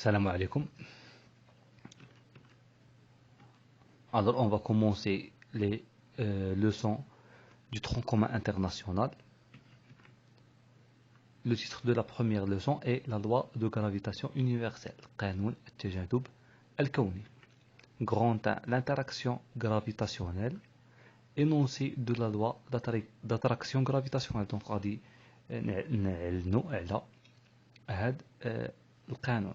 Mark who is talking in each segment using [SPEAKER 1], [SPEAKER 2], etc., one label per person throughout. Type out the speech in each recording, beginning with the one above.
[SPEAKER 1] Salam alaikum. Alors, on va commencer les leçons du tronc commun international. Le titre de la première leçon est la loi de gravitation universelle, قانون التجاذب الكوني. Grand 1, l'interaction gravitationnelle. Énoncé de la loi d'attraction gravitationnelle. Donc, on dit نعلنوا على هذا القانون.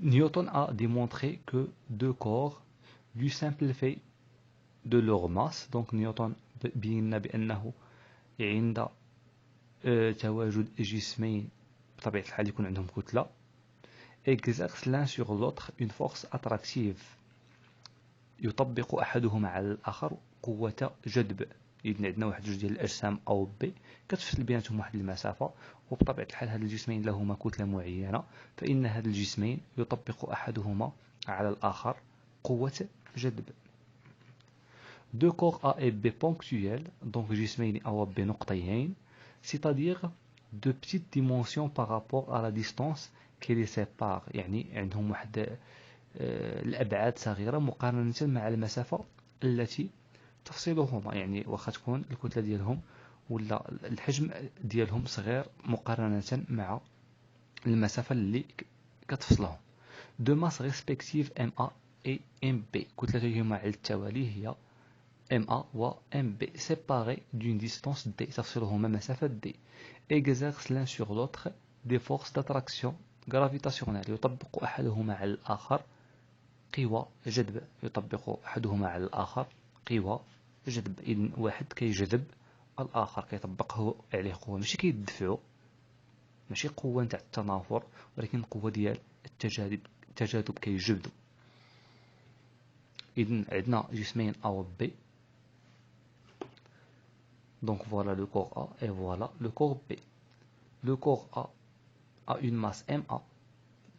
[SPEAKER 1] Newton a démontré que deux corps du simple fait de leur masse, donc Newton بينا بأنه عند تواجد جسمين بطبيعة الحال يكون عندهم كتلة exercent l'un sur l'autre une force attractive يطبق أحدهما على الآخر قوة جذب. إذن عندنا واحد جوج ديال الأجسام أو بي كتفصل بيناتهم واحد المسافة، وبطبيعة الحال هاد الجسمين لهما كتلة معينة، فإن هاد الجسمين يطبق أحدهما على الآخر قوة جذب. Deux corps A et B ponctuels, donc جسمين أو B نقطيين، c'est-à-dire de petites dimensions par rapport à la distance qui les sépare، يعني عندهم واحد الأبعاد صغيرة مقارنة مع المسافة التي تفصلهما، يعني واخا تكون الكتلة ديالهم ولا الحجم ديالهم صغير مقارنة مع المسافة اللي كتفصلهم. دو ماس ريسبكتيف MA et MB، كتلتهما على التوالي هي MA و MB séparées d'une distance D، تفصلهما مسافة D. exercent l'un sur l'autre des forces d'attraction gravitationnelle، يطبق أحدهما على الآخر قوى جذب، يطبق أحدهما على الآخر قوى جذب. إذن واحد كيجذب الآخر كيطبقه عليه قوة، ماشي كيدفعو، ماشي قوة نتاع التنافر، ولكن قوة ديال التجاذب كيجبدو. إذن عندنا جسمين A و B. Donc voilà le corps A et voilà le corps B. Le corps A a une masse MA،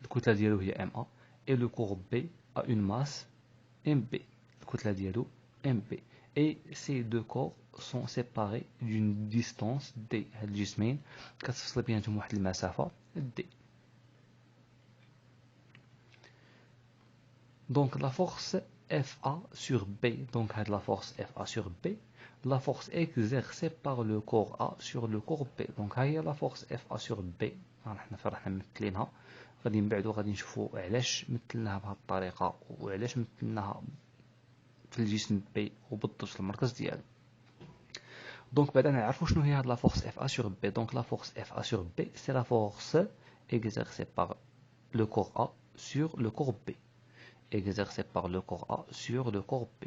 [SPEAKER 1] الكتلة ديالو هي MA، et le corps B a une masse MB، الكتلة ديالو MB. Et ces deux corps sont séparés d'une distance D. هاد الجسمين كتفصل بيناتهم واحد المسافة D. Donc la force FA sur B، donc هاد la force FA sur B، la force exercée par le corps A sur le corps B. Donc هاهي la force FA sur B، حنا فرحنا ممثلينها، غادي من بعد غادي نشوفوا علاش مثلناها بهذه الطريقة وعلاش مثلناها في الجسم B وبالضبط في المركز ديالو. دونك بعدا نعرفوا شنو هي هاد la force FA sur B. Donc la force FA sur B c'est la force exercée par le corps A sur le corps B. Exercée par le corps A sur le corps B.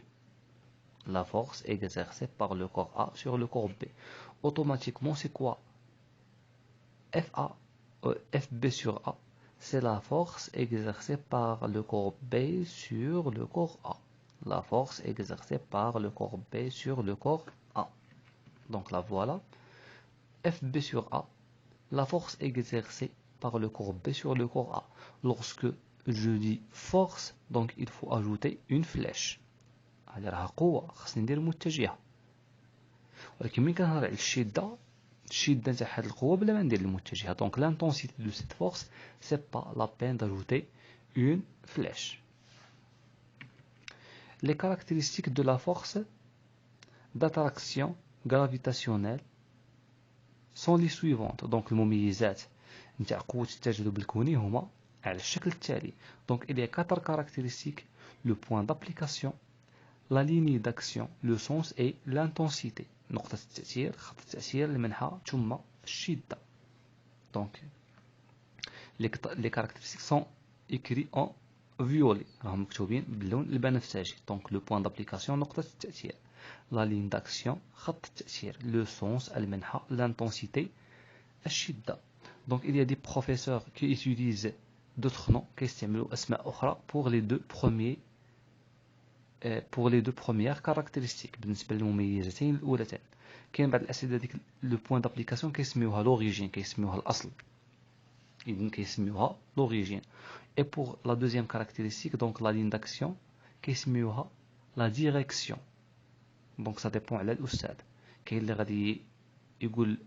[SPEAKER 1] La force exercée par le corps A sur le corps B. Automatiquement, c'est quoi? FB sur A, c'est la force exercée par le corps B sur le corps A. La force exercée par le corps B sur le corps A. Donc là, voilà. FB sur A, la force exercée par le corps B sur le corps A. Lorsque je dis force, donc il faut ajouter une flèche. هذه راها قوة، خصني ندير متجهة، ولكن ملي كنهضر على الشدة تاع هذه القوة بلا ما ندير المتجهة. Donc l'intensité de cette force, c'est pas la peine d'ajouter une flèche. Les caractéristiques de la force d'attraction gravitationnelle sont les suivantes. Donc المميزات نتاع قوة التجاذب الكوني هما على الشكل التالي. Donc il y a 4 caractéristiques: le point d'application, la ligne d'action, le sens et l'intensité. نقطة التأثير، خط التأثير، المنحة، ثم الشدة. Donc les caractéristiques sont écrites en violet، راهم مكتوبين باللون البنفسجي. Donc le point d'application نقطة التأثير، la ligne d'action خط التأثير، le sens المنحة، l'intensité الشدة. Donc il y a des professeurs qui utilisent d'autres noms، كيستعملوا أسماء أخرى pour les deux premières caractéristiques. بالنسبة للمميزتين الأولتين كاين بعض الأسئلة ديك لو بوين دابليكاسيون كيسميوها لوريجين، كيسميوها الأصل، إذن كيسميوها لوريجين. et pour la deuxième caractéristique, donc la ligne d'action، كيسميوها la direction. donc ça dépend على الأستاذ. كاين اللي غادي يقول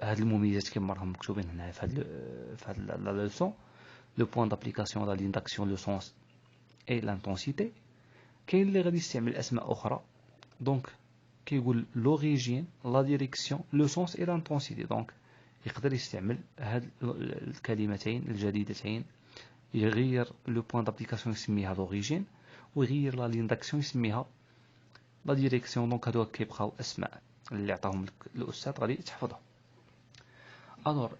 [SPEAKER 1] هاد المميزات كما راهم مكتوبين هنا في هاد لا لوسون، le point d'application, la ligne d'action, le sens et l'intensité. كاين اللي غادي يستعمل اسماء اخرى دونك كيقول l'origine, la direction, le sens et l'intensité. دونك يقدر يستعمل هاد الكلمتين الجديدتين، يغير لو بوين دابليكاسيون يسميها l'origine ويغير لا لين داكسيون يسميها لا ديريكسيون. دونك هادو كيبقاو اسماء اللي عطاهم لك الاستاذ غادي تحفظهم. الوغ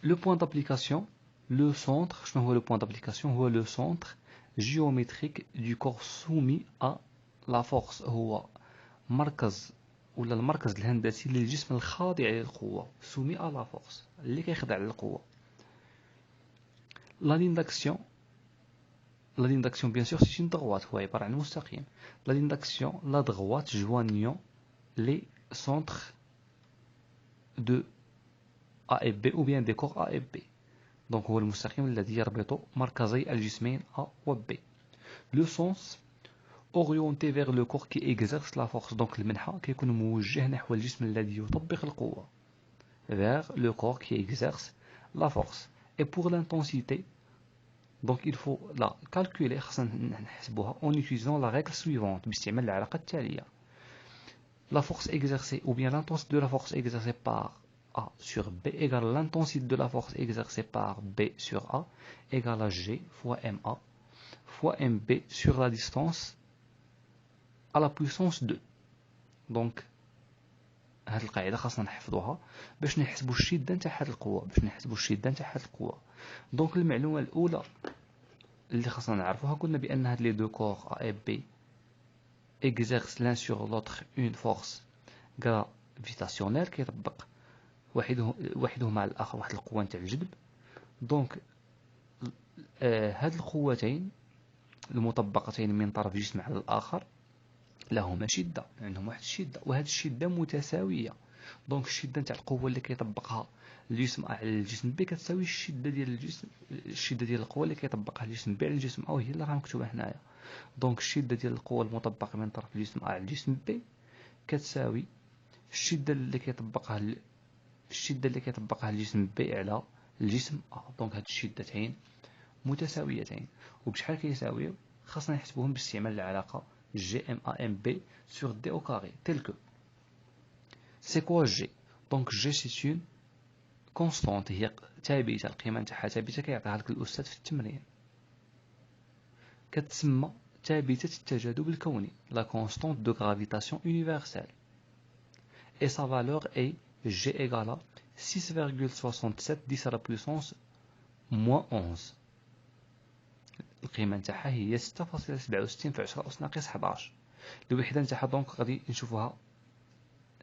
[SPEAKER 1] لو بوين دابليكاسيون لو سونتر. شنو هو لو بوين دابليكاسيون؟ هو لو سونتر جيومتريك دو كور سومي ا لا فورس، هو مركز ولا المركز الهندسي للجسم الخاضع للقوة، سومي ا لا فورس اللي كيخضع للقوة. لا لين داكسيون، لا لين داكسيون بيان سور سي اون دغوات، هو عبارة عن مستقيم. لا لين داكسيون لا دغوات جوانيون لي سونتر دو A et B ou bien des corps A et B. Donc هو المستقيم الذي يربط مركزي الجسمين A و B. Le sens orienté vers le corps qui exerce la force. Donc المنحى كيكون موجه نحو الجسم الذي يطبق القوة. Vers le corps qui exerce la force. Et pour l'intensité, donc il faut la calculer خاصنا نحسبوها en utilisant la règle suivante باستعمال العلاقة التالية. La force exercée ou bien l'intensité de la force exercée par A sur B égale l'intensité de la force exercée par B sur A égale à G fois MA fois MB sur la distance à la puissance 2. Donc هذه القاعدة خاصنا نحفظوها باش نحسبوا الشدة نتاع هذه القوة. دونك المعلومة الأولى اللي خاصنا نعرفوها قلنا بأن هاد لي دو كور A et B exercent l'un sur l'autre une force gravitationnelle كيطبق واحدهما على الآخر واحد القوة نتاع الجذب. دونك هاد القوتين المطبقتين من طرف جسم على الآخر لهما شدة، عندهم واحد الشدة، وهاد الشدة متساوية. دونك الشدة نتاع القوة اللي كيطبقها الجسم A على الجسم B كتساوي الشدة ديال القوة اللي كيطبقها الجسم B على الجسم A، وهي اللي راه مكتوبة هنايا. دونك الشدة ديال القوة المطبقة من طرف الجسم A على الجسم B كتساوي الشدة اللي كيطبقها الجسم B على الجسم A. دونك هاد الشدتين متساويتين، وبشحال كيساويو خاصنا نحسبوهم باستعمال العلاقة GMAMB sur D au carré tel que c'est quoi G. donc G c'est une constante، هي ثابتة، القيمة نتاعها ثابتة كيعطيها لك الأستاذ في التمرين، كتسمى ثابتة التجاذب الكوني la constante de gravitation universelle et sa valeur est G égale à 6,67 10 à la puissance moins 11. القيمة نتاعها هي 6.67 في 10 أس ناقص 11. الوحدة نتاعها دونك غادي نشوفوها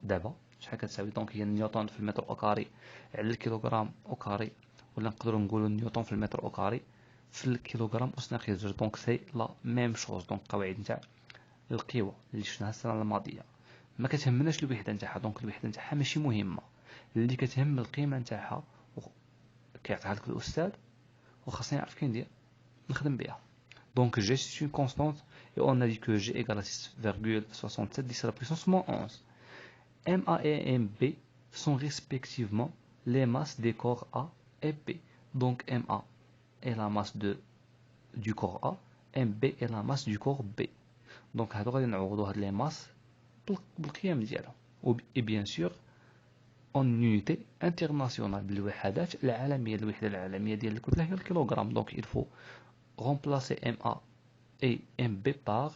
[SPEAKER 1] دابا شحال كتساوي. دونك هي نيوتن في المتر أو كاري على الكيلوغرام أو كاري، ولا نقدروا نقولوا نيوتن في المتر أو كاري في الكيلوغرام أس ناقص 2. دونك سي لا ميم شوز. دونك القواعد نتاع القوى اللي شفناها السنة الماضية ما كتهمناش الوحدة نتاعها. دونك الوحدة نتاعها ماشي مهمة، اللي كتهم القيمة نتاعها كيعطيها لك الأستاذ وخاصني نعرف كي ندير نخدم بها. Donc G c'est une constante et on a dit que G égale à 6,67 10 à la puissance moins 11. MA et MB sont respectivement les masses des corps A et B. Donc MA est la masse du corps A, MB est la masse du corps B. Donc هادو غادي نعوضوا هاد لي ماس بالقيم ديالهم، et bien sûr en unité internationale بالوحدات العالمية. الوحدة العالمية ديال الكتلة هي الكيلوغرام. Donc il faut remplacer MA et MB par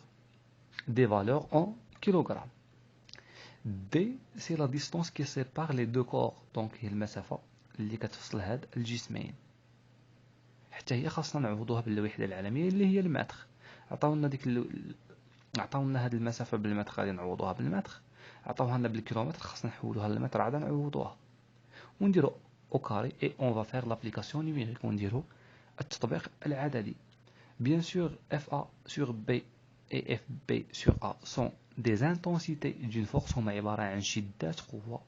[SPEAKER 1] des valeurs en kilogrammes. D c'est la distance qui sépare les deux corps. donc هي المسافة اللي كتفصل هاد الجسمين، حتى هي خاصنا نعوضوها بالوحدة العالمية اللي هي المتر. عطاونا هاد المسافة بالمتر غادي نعوضوها بالمتر، عطاوها لنا بالكيلومتر خاصنا نحولوها للمتر عاد نعوضوها ونديرو au carré et on va faire l'application numérique، ونديرو التطبيق العددي. Bien sûr, FA sur B et FB sur A sont des intensités d'une force. هما عبارة عن شدات قوة،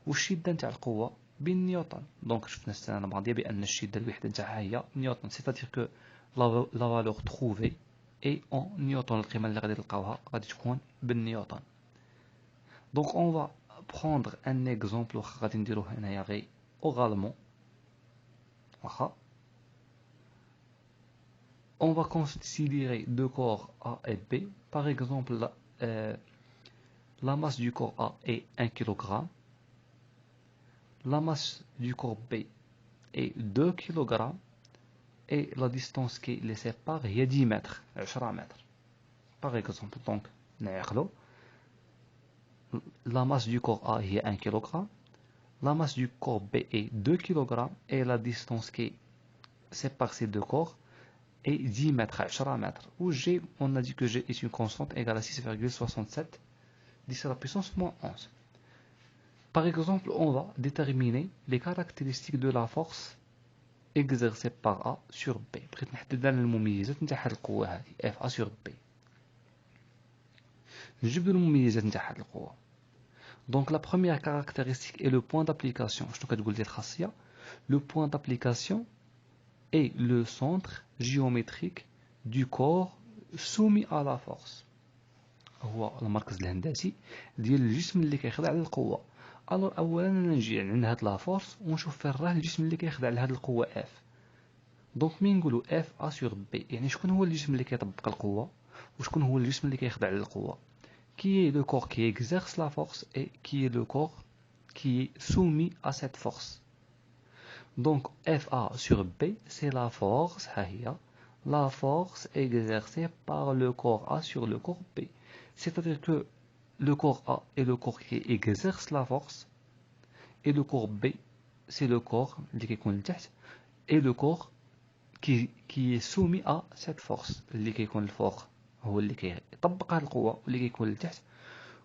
[SPEAKER 1] والشدة نتاع القوة بالنيوتن. دونك شفنا السنة الماضية بأن الشدة الوحدة نتاعها هي نيوتن، c'est-à-dire que la valeur trouvée est en نيوتن. القيمة اللي غادي تلقاوها غادي تكون بالنيوتن. Donc on va prendre un exemple غادي نديروه هنايا غير oralement واخا. on va considérer deux corps A et B. Par exemple, la masse du corps A est 1 kg. La masse du corps B est 2 kg. Et la distance qui les sépare est 10 mètres, 10 mètres. Par exemple, donc, la masse du corps A est 1 kg. La masse du corps B est 2 kg. Et la distance qui sépare ces deux corps est 10 mètres, 10 mètres. Où G, on a dit que G est une constante égale à 6,67 10 à la puissance moins 11. Par exemple, on va déterminer les caractéristiques de la force exercée par A sur B. بغيت نحدد لنا المميزات نتاع هاد القوة هذه F A sur B. نجبدو المميزات نتاع هاد القوة. Donc la première caractéristique est le point d'application. شنو كتقول ديال الخاصية؟ Le point d'application est le centre géométrique du corps soumis à la force. هو المركز الهندسي ديال الجسم اللي كيخضع للقوة. الوغ اولا نجي عند هاد لا فورس ونشوف فين راه الجسم اللي كيخضع لهاد القوة اف. دونك ملي نقولوا اف ا سور بي يعني شكون هو الجسم اللي كيطبق القوة وشكون هو الجسم اللي كيخضع للقوة. Qui est le corps qui exerce la force et qui est le corps qui est soumis à cette force. Donc FA sur B c'est la force, la force exercée par le corps A sur le corps B. C'est-à-dire que le corps A est le corps qui exerce la force et le corps B c'est le corps et le corps qui est soumis à cette force. اللي كيكون الفوق هو اللي كيطبق هذه القوة واللي كيكون لتحت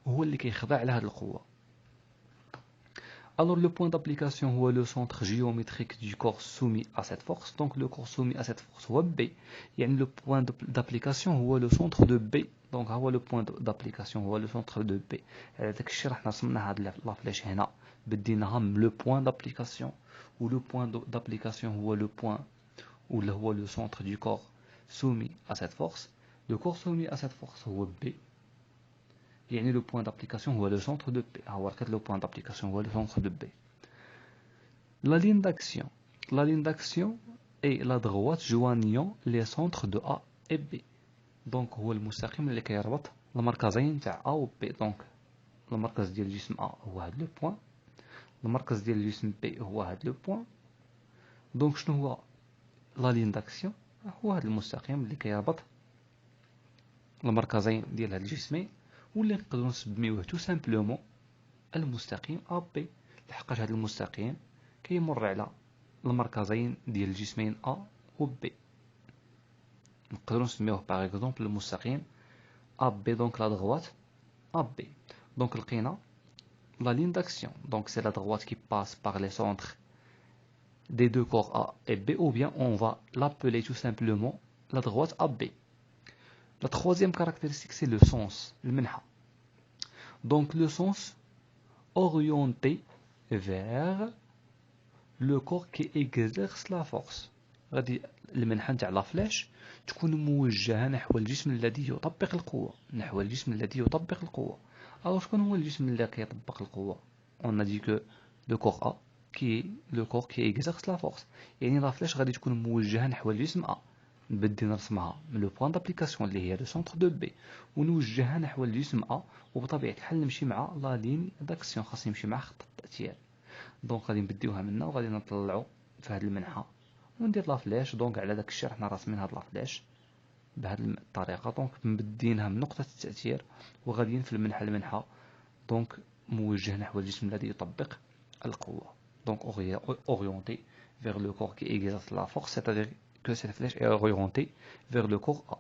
[SPEAKER 1] هو اللي كيخضع لهذه القوة. Alors le point d'application هو le centre géométrique du corps soumis à cette force. Donc le corps soumis à cette force هو B. يعني le point d'application هو le centre de B. Donc هو le point d'application هو le centre de B. داك الشيء راح رسمنا هاد لا فلاش هنا بديناها le point d'application ou le point d'application هو le point ou le centre du corps soumis à cette force. Le corps soumis à cette force هو B. يعني le point d'application هو le centre de B. le point d'application هو le centre de B. La ligne d'action. La ligne d'action est la droite joignant les centres de A et B. Donc هو المستقيم اللي كيربط المركزين تاع A و B. Donc المركز ديال الجسم A هو هذا le point. المركز ديال الجسم B هو هذا le point. Donc شنو هو la ligne d'action؟ هو هذا المستقيم اللي كيربط المركزين ديال هاد الجسمين واللي نقدروا نسميوه تو سامبلومون المستقيم ا بي لحقاش هذا المستقيم كيمر على المركزين ديال الجسمين ا و بي. نقدروا نسميوه باغ اكزومبل المستقيم ا بي دونك لا droite ا بي. دونك لقينا لا ligne d'action donc c'est la droite qui passe par les centres des deux corps A et B ou bien on va l'appeler tout simplement la droite AB. La troisième caractéristique c'est le sens, le منحة. Donc le sens orienté vers le corps qui exerce la force. غادي المنحة نتاع لا فلاش تكون موجهة نحو الجسم الذي يطبق القوة، نحو الجسم الذي يطبق القوة. alors شكون هو الجسم اللي كيطبق القوة؟ on a dit que le corps A qui est le corps qui exerce la force. يعني لا فلاش غادي تكون موجهة نحو الجسم A. نبدي نرسمها من لو بوين دابليكاسيون اللي هي لو سونتر دو بي ونوجهها نحو الجسم A وبطبيعة الحال نمشي مع لا لين داكسيون خاص نمشي مع خط التأثير. دونك غادي نبديوها منا وغادي نطلعو في هذه المنحة وندير لا فلاش. دونك على داك الشيء حنا راسمين هاد لا فلاش بهذه الطريقة. دونك مبدينها من نقطة التأثير وغاديين في المنحة دونك موجه نحو الجسم الذي يطبق القوة. Donc orienté vers le corps qui exerce la force, c'est-à-dire que cette flèche est orientée vers le corps A.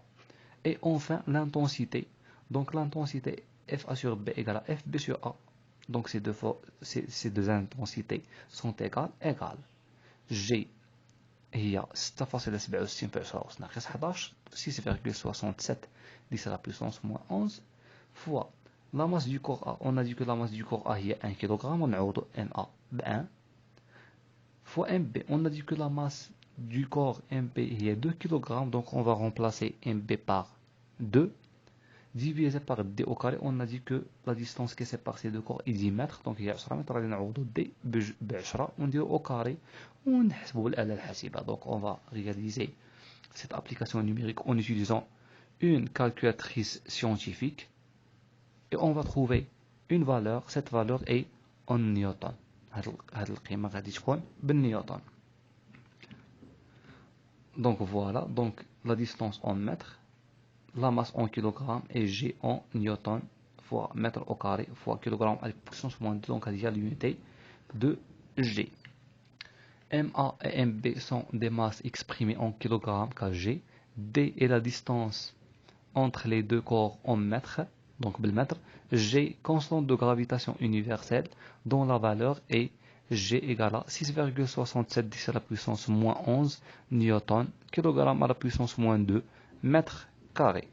[SPEAKER 1] Et enfin l'intensité. Donc l'intensité FA sur B égale à FB sur A. Donc ces deux intensités sont égales. G هي 6.67 في 10 أس ناقص 11 6,67 10 à la puissance moins 11 fois la masse du corps A. On a dit que la masse du corps A هي 1 kg. On نعوضو MA ب 1 fois MB. On a dit que la masse du corps MB est 2 kg, donc on va remplacer MB par 2, divisé par D au carré. On a dit que la distance qui sépare ces deux corps est 10 mètres, donc il y a 10 mètres. On va D ب 10 on dit au carré ونحسبوا بالآلة الحاسبة. Donc on va réaliser cette application numérique en utilisant une calculatrice scientifique et on va trouver une valeur. Cette valeur est en newton. هذه القيمة غادي تكون بالنيوتن. Donc voilà, donc la distance en mètres, la masse en kilogrammes et G en newton fois mètre au carré fois kilogramme à la puissance moins 2. Donc il y a l'unité de G. MA et MB sont des masses exprimées en kilogrammes kg. D est la distance entre les deux corps en mètres, donc بالمètre. G, constante de gravitation universelle, dont la valeur est G égale à 6,67 10 à la puissance moins 11 newton, kilogramme à la puissance moins 2 mètres carrés.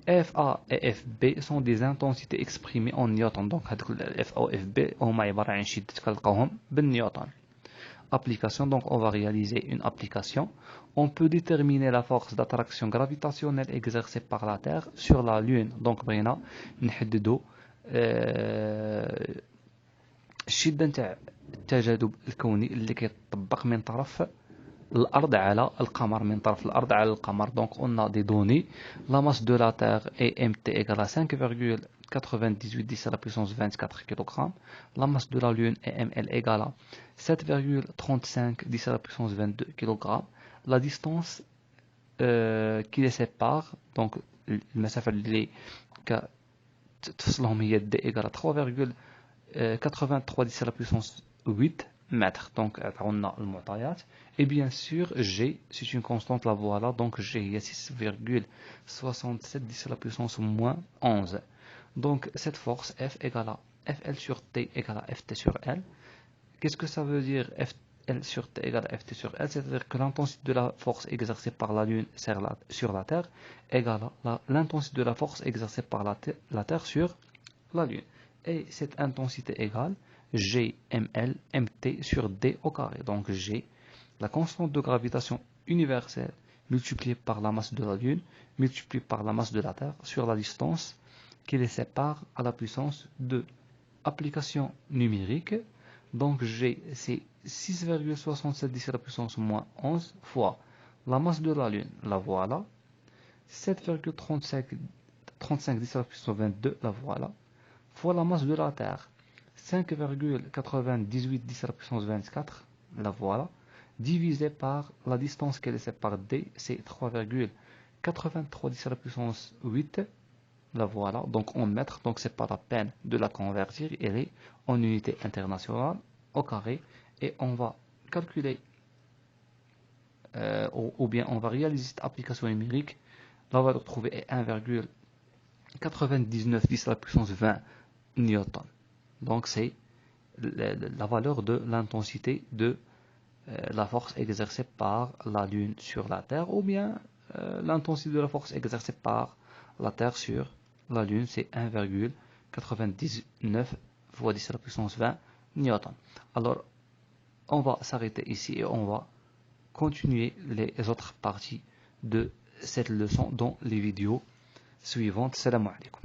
[SPEAKER 1] FA et FB sont des intensités exprimées en newton. Donc FA et FB هما عبارة عن شدة كنلقاوهم بالنيوتن. Application, donc on va réaliser une application. On peut déterminer la force d'attraction gravitationnelle exercée par la Terre sur la Lune. Donc بغينا نحددوا الشدة نتاع التجاذب الكوني اللي كيطبق من طرف الأرض على القمر، من طرف الأرض على القمر. Donc on a des données. La masse de la Terre est mt égale à 5,98 10 à la puissance 24 kg. La masse de la Lune est ml égale à 7,35 10 à la puissance 22 kg. La distance qui les sépare, donc المسافة اللي تفصلهم هي d égale à 3,83 10 à la puissance 8 mètres. Donc on a le معطيات. Et bien sûr G, c'est une constante, la voilà. Donc G il y a 6,67 10 à la puissance moins 11. Donc cette force F égale à FL sur T égale à FT sur L. Qu'est-ce que ça veut dire FL sur T égale à FT sur L? C'est-à-dire que l'intensité de la force exercée par la Lune sur la Terre égale à l'intensité de la force exercée par la Terre sur la Lune. Et cette intensité égale G ml mt sur D au carré. Donc G, la constante de gravitation universelle multipliée par la masse de la Lune multipliée par la masse de la Terre sur la distance qui les sépare à la puissance 2. Application numérique. Donc G, c'est 6,67 10 à la puissance moins 11 fois la masse de la Lune, la voilà. 7,35 10 à la puissance 22, la voilà. Fois la masse de la Terre, 5,98 10 à la puissance 24, la voilà. Divisé par la distance qui les sépare D, c'est 3,83 10 à la puissance 8. La voilà, donc en mètres, donc c'est pas la peine de la convertir, elle est en unité internationale au carré, et on va calculer ou bien on va réaliser cette application numérique. Là on va retrouver 1,99 10 à la puissance 20 newton. Donc c'est la valeur de l'intensité de la force exercée par la Lune sur la Terre, ou bien l'intensité de la force exercée par la Terre sur la Lune, c'est 1,99 fois 10 à la puissance 20 newton. Alors, on va s'arrêter ici et on va continuer les autres parties de cette leçon dans les vidéos suivantes. Salam alaikum.